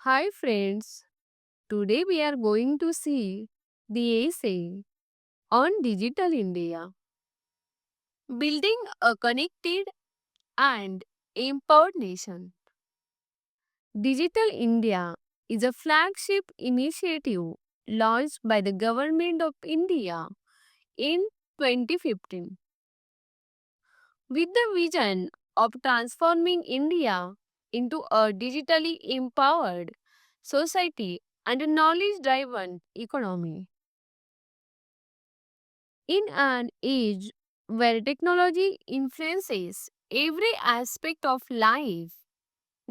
Hi friends, today we are going to see the essay on Digital India, building a connected and empowered nation. Digital India is a flagship initiative launched by the Government of India in 2015 with the vision of transforming India into a digitally empowered society and a knowledge driven economy. In an age where technology influences every aspect of life,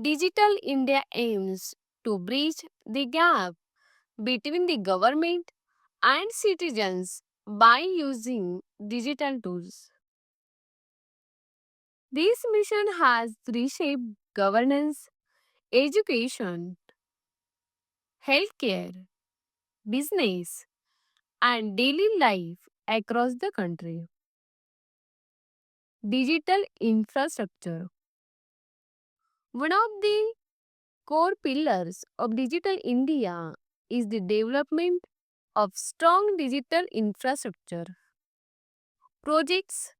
Digital India aims to bridge the gap between the government and citizens by using digital tools. This mission has reshaped governance, education, healthcare, business, and daily life across the country. Digital infrastructure. One of the core pillars of Digital India is the development of strong digital infrastructure. Projects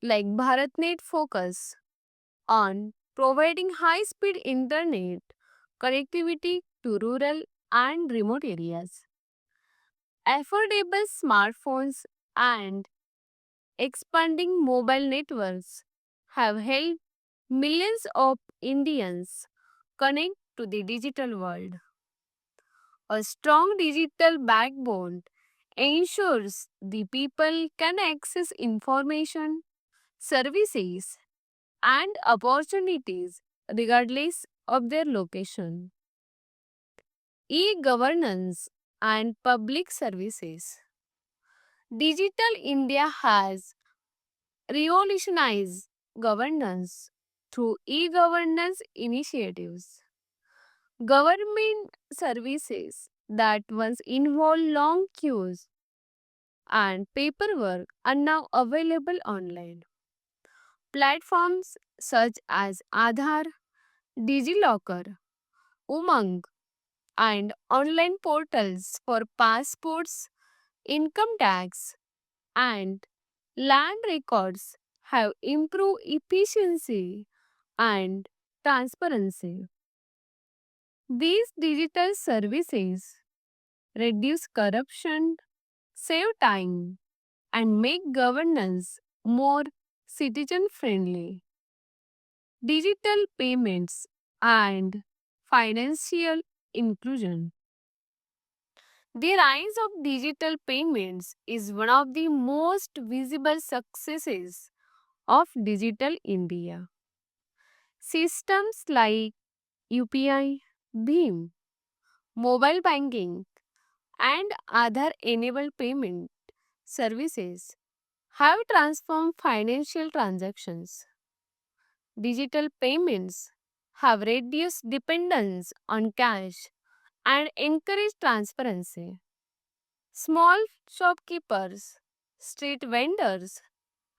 like BharatNet focus on providing high speed internet connectivity to rural and remote areas. Affordable smartphones and expanding mobile networks have helped millions of Indians connect to the digital world. A strong digital backbone ensures the people can access information, services, and opportunities regardless of their location. E governance and public services. Digital India has revolutionized governance through e governance initiatives. Government services that once involved long queues and paperwork are now available online. Platforms such as Aadhaar, DigiLocker, Umang, and online portals for passports, income tax, and land records have improved efficiency and transparency. These digital services reduce corruption, save time, and make governance more citizen friendly. Digital payments and financial inclusion. The rise of digital payments is one of the most visible successes of Digital India. Systems like UPI, BHIM, mobile banking, and Aadhaar enabled payment services have transformed financial transactions. Digital payments have reduced dependence on cash and encouraged transparency. Small shopkeepers, street vendors,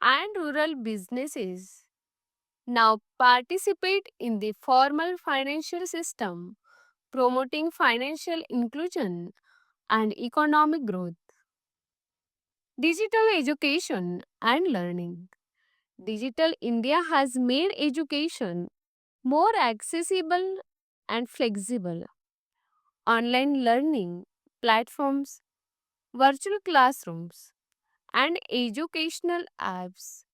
and rural businesses now participate in the formal financial system, promoting financial inclusion and economic growth. Digital education and learning. Digital India has made education more accessible and flexible. Online learning platforms, virtual classrooms, and educational apps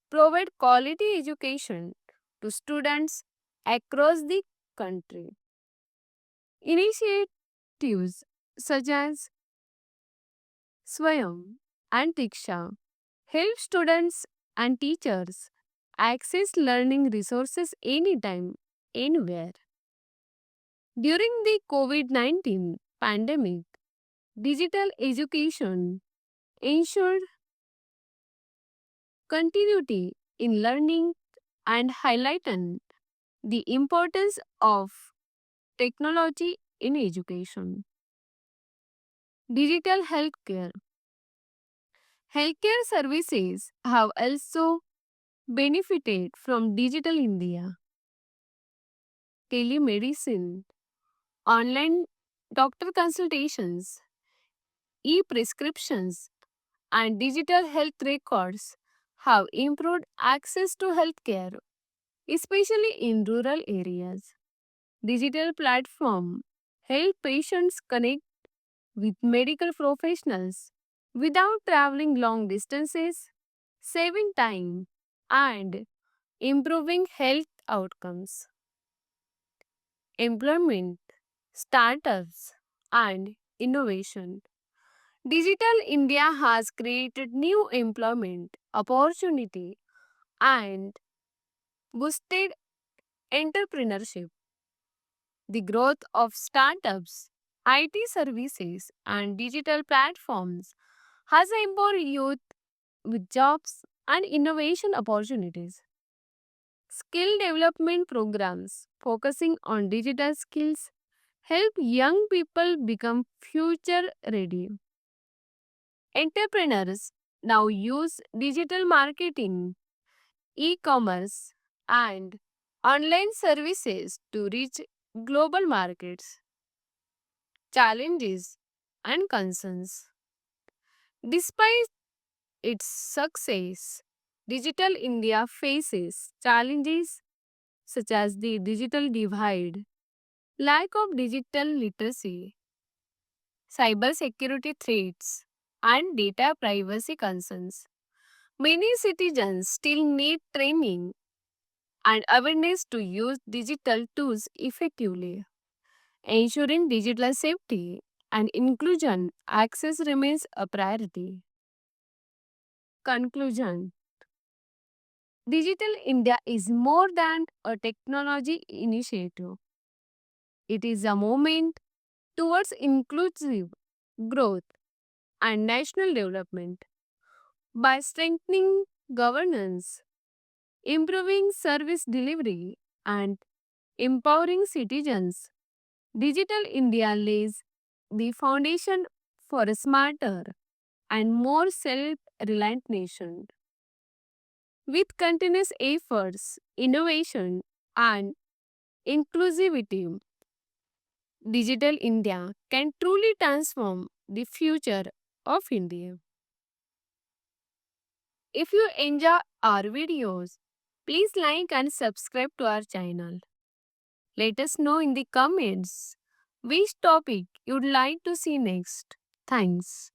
provide quality education to students across the country. Initiatives such as Swayam and Diksha help students and teachers access learning resources anytime, anywhere. During the COVID 19 pandemic, digital education ensured continuity in learning and highlighted the importance of technology in education. Digital healthcare. Healthcare services have also benefited from Digital India. Telemedicine, Online doctor consultations, e prescriptions, and digital health records have improved access to healthcare, especially in rural areas. Digital platforms help patients connect with medical professionals without traveling long distances, saving time and improving health outcomes. Employment, startups, and innovation. Digital India has created new employment opportunity and boosted entrepreneurship. The growth of startups, IT services, and digital platforms has empowered youth with jobs and innovation opportunities. Skill development programs focusing on digital skills help young people become future ready. Entrepreneurs now use digital marketing, e commerce, and online services to reach global markets. Challenges and concerns. Despite its success, Digital India faces challenges such as the digital divide, lack of digital literacy, cybersecurity threats, and data privacy concerns. Many citizens still need training and awareness to use digital tools effectively. Ensuring digital safety and inclusion access remains a priority. Conclusion. Digital India is more than a technology initiative. It is a movement towards inclusive growth and national development. By strengthening governance, improving service delivery, and empowering citizens, Digital India lays the foundation for a smarter and more self reliant nation. With continuous efforts, innovation, and inclusivity, Digital India can truly transform the future of India. If you enjoy our videos, please like and subscribe to our channel. Let us know in the comments which topic you'd like to see next. Thanks.